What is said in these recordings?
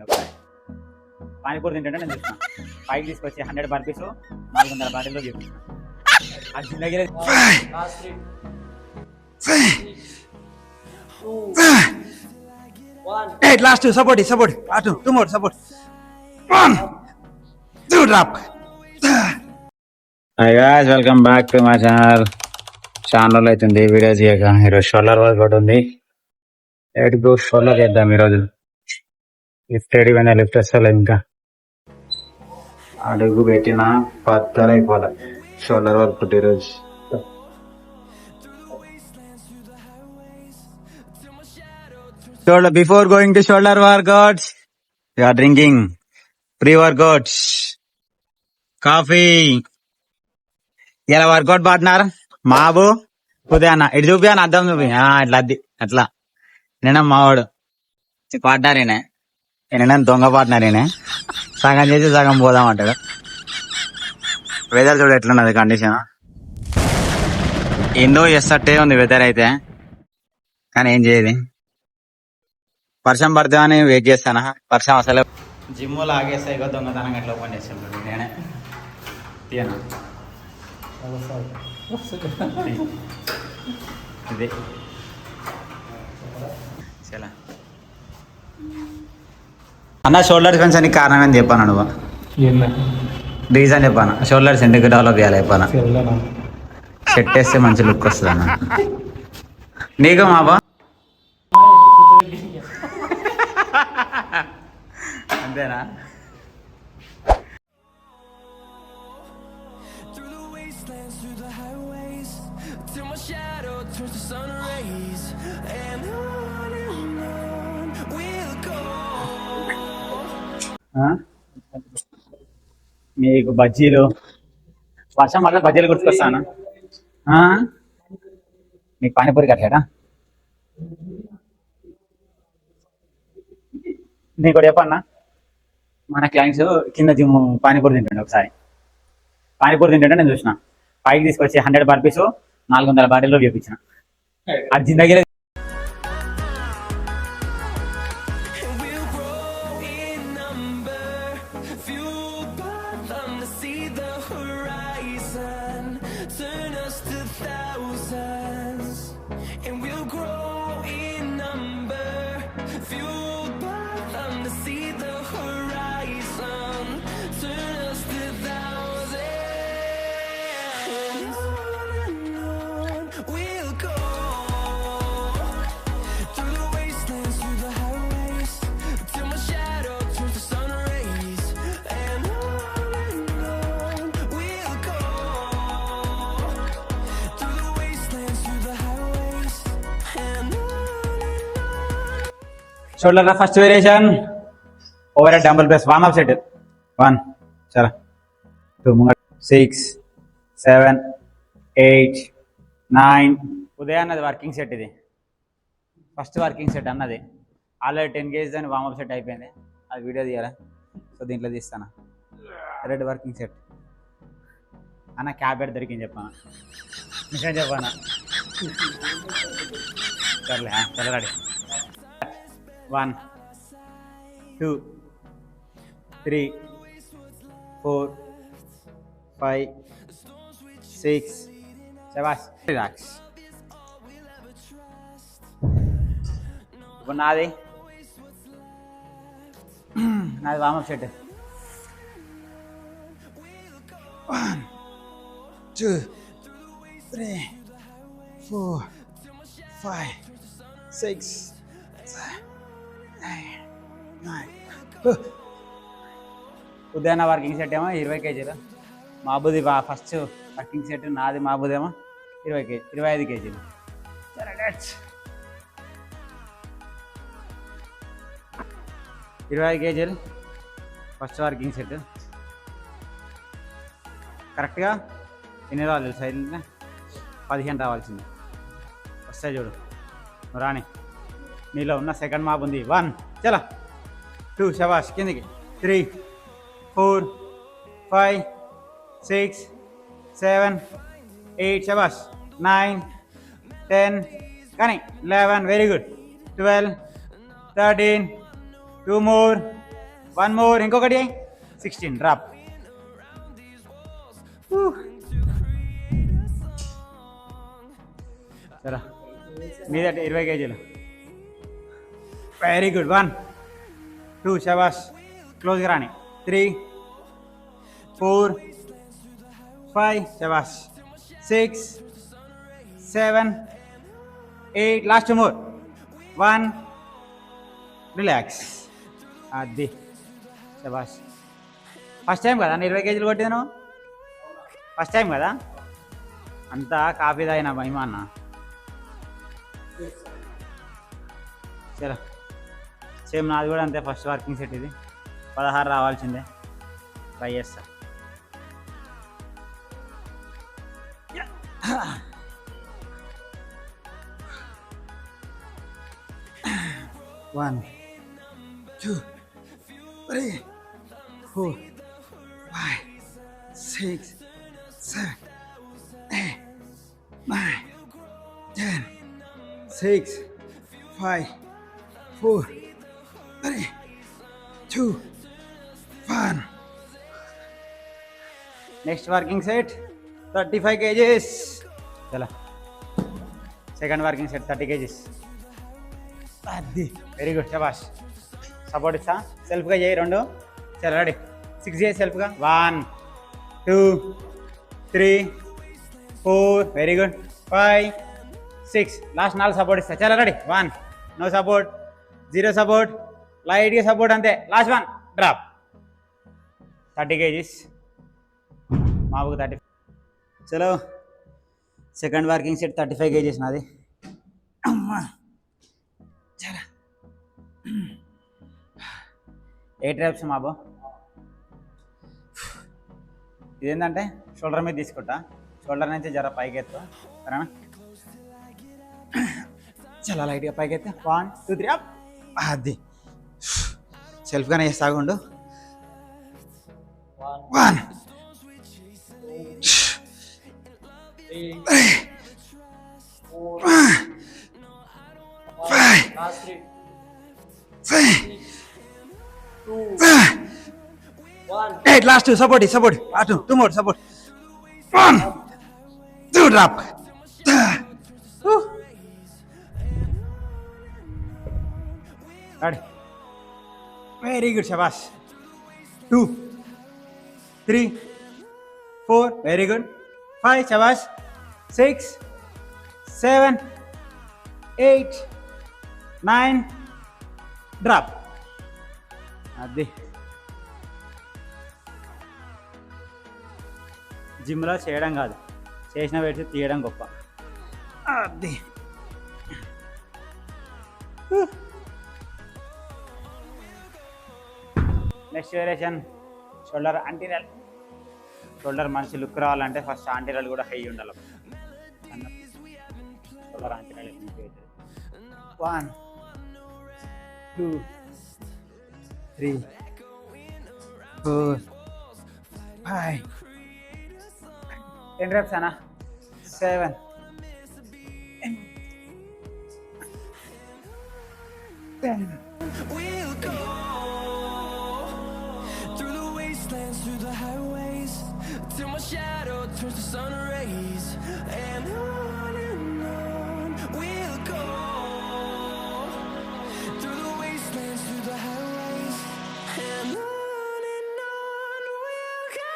ఒకసారి పానీపూరి తింటుంటే నేను చూసిన పైకి తీసుకొచ్చి 100 బర్పీస్ 400 బాటిల్లో చూపించిన ఆ జిందగీలో Last two, support. Last two more, support. 1, 2, drop. Hi guys, welcome back to my channel. Channel అవుతుంది వీడియో చేయక. ఈరోజు షోల్డర్ వర్కౌట్ ఉంది. ఎయిట్ గో షోల్డర్ చేద్దాం ఈరోజు. లిఫ్ట్ ఏడిపోయినా లిఫ్ట్ వస్తలే, ఇంకా అడుగు పెట్టిన పత్తలైపోలే. షోల్డర్ వర్కౌట్ ఈరోజు. Before going to shoulder workouts, we are drinking pre-workouts, coffee. ఇలా వర్కౌట్ పార్ట్నర్ మాబు ఉదయాన్న ఇటు చూపియాను, అర్థం చూపి ఇట్లా అద్ది అట్లా. నేనే మావాడు పార్ట్నర్, నేనే దొంగ పార్ట్నర్. సగం చేసి సగం పోదాం అంటాడు. వెదర్ చూడు ఎట్లున్నది కండిషన్. ఏందో చేస్తట్టే ఉంది వెదర్ అయితే, కానీ ఏం చేయదు. వర్షం పడతామని వెయిట్ చేస్తానా, వర్షం అసలు. జిమ్ లాగేస్తా ఇక దొంగతనంగా ఎట్లా ఓపెన్ చేస్తుంటాడు. నేనే తీయను ఇది చాలా అన్న. షోల్డర్స్ పెంచడానికి కారణం ఏంటి చెప్పాను నువ్వు? రీజన్ చెప్పాను. షోల్డర్స్ ఎందుకు డెవలప్ చేయాలి చెప్పాను. సెట్ వేస్తే మంచి లుక్ వస్తుంది అన్న. నీకు మాబా అంతేనా? మీకు బజ్జీలు, వర్షం వల్ల బజ్జీలు గుర్తుకొస్తాను. మీకు పానీపూరి కట్టాడా? నీకు కూడా చెప్పన్నా, మన క్లయింట్స్ కింద జిమ్ పానీపూరి తింటుండే. ఒకసారి పానీపూరి తింటుంటే నేను చూసిన పైకి తీసుకొచ్చి 100 బర్పీస్ 400 బాటిల్లో చూపించిన ఆ జిందగీలో. Shoulder first variation overhead dumbbell press. Warm up set 1, చలా 2, 6, 7, 8, 9. ఉదయం అన్నది వర్కింగ్ సెట్. ఇది ఫస్ట్ వర్కింగ్ సెట్ అన్నది. ఆల్రెడీ 10 kg అని వార్మ్ అప్ సెట్ అయిపోయింది. అది వీడియో తీయాలా, సో దీంట్లో తీస్తాను. రెడ్ వర్కింగ్ సెట్ అన్న. క్యాబెట్ దొరికింది చెప్పాను, నిజం చెప్పాను. సర్లే రెడీ. 1, 2, 3, 4, 5, 6, 7. రిలాక్స్. ఇప్పుడు నాది వార్మప్ సెట్. 1, 2, 3, 4, 5, 6, 7, 8, 9. ఉదయాన్న వర్కింగ్ సెట్ ఏమో 20 kg. మాబుది ఫస్ట్ వర్కింగ్ సెట్. నాది మాబుదేమో 20 kg, 25 kg. 25 kg first working set. కరెక్ట్గా ఎన్ని రావాలి సైడ్? 15 రావాల్సింది. వస్తాయి చూడు, నువ్వు రాని. నీలో ఉన్న సెకండ్ మాప్ ఉంది. 1, చలా 2, శబాష్ కిందికి. 3, 4, 5, 6, 7, 8, శబాష్. 9, 10, కానీ 11, very good. 12, 13, 2 more, one more, ఇంకొకటి 16 డ్రాప్. సరే మీదట 20 kgs. Very good. 1 2 శబాష్. క్లోజ్గా రాని. 3 4 5 శబాష్. 6 7 8 లాస్ట్ మోర్. 1 రిలాక్స్. అది శబాష్. ఫస్ట్ టైం కదా 20 kgs కొట్టింది నువ్వు? ఫస్ట్ టైం కదా? అంతా కాఫీ తాగిన మహిమ అన్న. సరే సేమ్ నాది కూడా అంతే. ఫస్ట్ వర్కింగ్ సెట్ ఇది. 16 రావాల్సిందే. ట్రై చేస్తా. One, 2, 3, 4, 5, 6, 7, 8, 9, 10, 6, 5, 4, 3, 2, 1. Next working set 35 kgs. चला సెకండ్ వర్కింగ్ సెట్ 30 kgs. అది వెరీ గుడ్ శబాష్. సపోర్ట్ ఇస్తా. సెల్ఫ్గా చేయి 2. చలో రెడీ. 6 చేయి సెల్ఫ్గా. 1 2 3 4 వెరీ గుడ్. 5 6 లాస్ట్ 4 సపోర్ట్ ఇస్తా. చలో రెడీ. 1 నో సపోర్ట్, 0 సపోర్ట్, లైట్గా సపోర్ట్ అంతే. Last 1 drop. 30 kgs. మాకు 30. చలో సెకండ్ వర్కింగ్ సెట్ 35 kgs నాది. అమ్మా చలా 8 reps మాబో. ఇదేంటంటే షోల్డర్ మీద తీసుకుంటా. షోల్డర్ నుంచి జర పైకి ఎత్తు సరేనా. చాలా లైట్గా పైకి ఎత్తు. 1 2 3 అప్. అది సెల్ఫ్గానే సాగుండు. 1 3 4 5 6 2 1. 8 last 2 support 2 more support. 1 2 drop. Ready. Very good shabash. 2 3 4 very good. 5 shabash. 6 7 8 9 drop. అది జిమ్లో చేయడం కాదు, చేసిన పెట్టి తీయడం గొప్ప. అది next variation shoulder anterior. Shoulder మంచి లుక్ రావాలంటే ఫస్ట్ యాంటీరియల్ కూడా హై ఉండాలి. షోల్డర్ యాంటీరియల్ 1 2 3 4 5 10 reps అన్న. 7 10. We'll go through the wastelands, through the highways, till my shadow turns to sun rays. And on we'll go through the wastelands, through the highways, and on we'll go.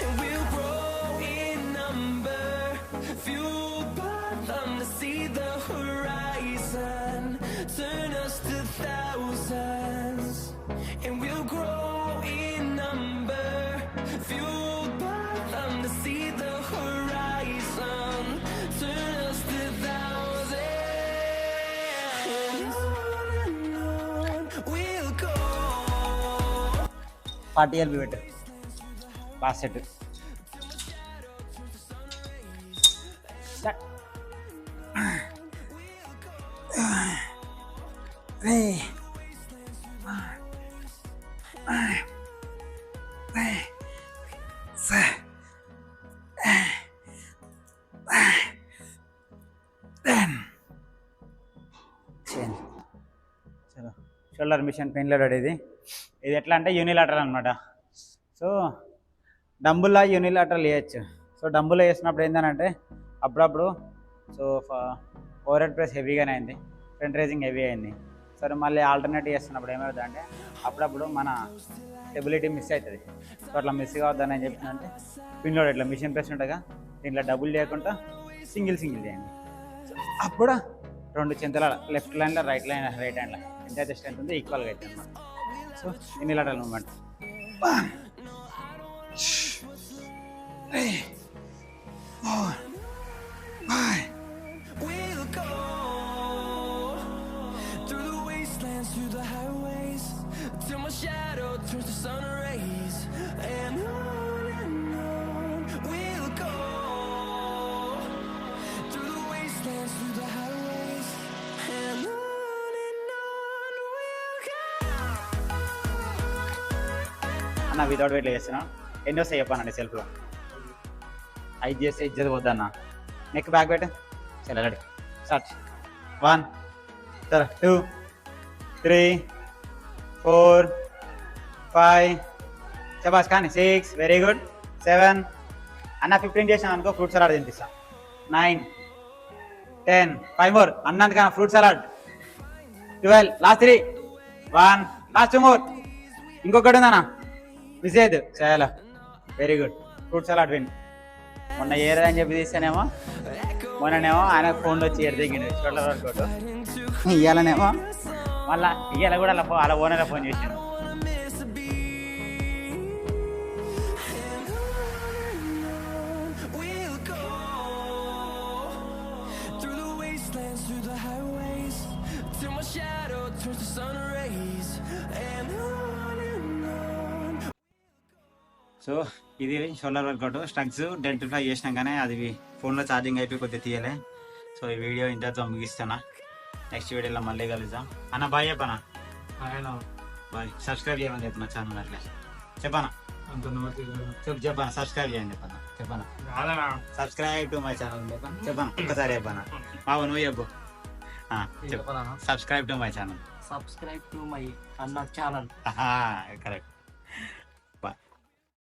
And we'll grow in number, fueled by them to see the horizon, turn us to thousands. And we'll grow in number, fueled by them to see the horizon, turn us to thousands. And on we'll go. 40 LB పెట్టు. Last set. చలో shoulder machine pain loaded ఇది ఎట్లా అంటే unilateral అనమాట. So Dambulla unilateral వేయచ్చు. So డంబుల్లో వేసినప్పుడు ఏంటంటే అప్పుడప్పుడు సో ఓవర్ హెడ్ ప్రెస్ హెవీగానే అయింది, ఫ్రంట్ రైజింగ్ హెవీ అయింది. సరే మళ్ళీ ఆల్టర్నేటివ్ చేస్తున్నప్పుడు ఏమవుతుంది అంటే అప్పుడప్పుడు మన స్టెబిలిటీ మిస్ అవుతుంది. సో అట్లా మిస్ కావద్దని ఏం చెప్తుందంటే పిన్ లోడ్ ఇట్లా మిషన్ ప్రెస్ ఉంటుందిగా, దీంట్లో డబుల్ చేయకుండా సింగిల్ చేయండి. సో అప్పుడు 2 చింతల లెఫ్ట్ లైన్లో రైట్ హ్యాండ్లో ఎంత స్ట్రెంత్ ఉందో ఈక్వల్గా అవుతుంది అన్నమాట. So unilateral moment. We'll go through the wastelands, through the highways, till my shadow turns to sun rays. And on we'll go through the wastelands, through the highways, and on we'll go. అన్న without వెయిట్లో చేస్తున్నా ఎన్ని వస్తాయి చెప్పానండి సెల్ఫ్లో. 5 చేస్తే ఇజ్జత్ పోద్దన్న. Neck back పెట్టు. చలో రెడీ స్టార్ట్. 1 చలో 2 3 4 5 శబాష్ కానీ 6 వెరీ గుడ్ 7 అన్న 15 చేసాను అనుకో ఫ్రూట్ సలాడ్ తినిపిస్తా. 9 10 5 మోర్ అన్నందుకన్నా fruit salad. 12 last 3 1 last 2 more. ఇంకొకటి ఉందన్నా మిస్ అయ్యదు. చాలా very good fruit salad win. మొన్న ఏరదని చెప్పి తీస్తానేమో, మొన్ననేమో ఆయన ఫోన్లో వచ్చి ఎడదిగిండు షోల్డర్ వర్కౌట్. ఇవ్వాలనేమో మళ్ళీ ఇవాళ కూడా అలా ఓనర్ ఫోన్ చేసాను. We'll go through the wastelands, through the highways, till my shadow turns to sun rays. And on. So ఇది షోల్డర్ వర్కౌట్. స్ట్రగ్స్ డెంటిఫై చేసినాం కానీ అది ఫోన్లో ఛార్జింగ్ అయిపోయి కొద్దిగా తీయలే. సో ఈ వీడియో ఇంతతో ముగిస్తున్నా. నెక్స్ట్ వీడియోలో మళ్ళీ కలుద్దాం. అన్న బాయ్ చెప్పనా? బాయ్. సబ్స్క్రైబ్ చేయమని చెప్పిన ఛానల్ అట్లా చెప్పనా? చెప్పనా సబ్స్క్రైబ్ చేయండి చెప్పనా సబ్స్క్రైబ్ టు మై ఛానల్ చెప్పనా ఒక్కసారి చెప్పనా? బాబు నువ్వు చెప్పు. Subscribe to my channel. Subscribe to my Anna channel. Correct.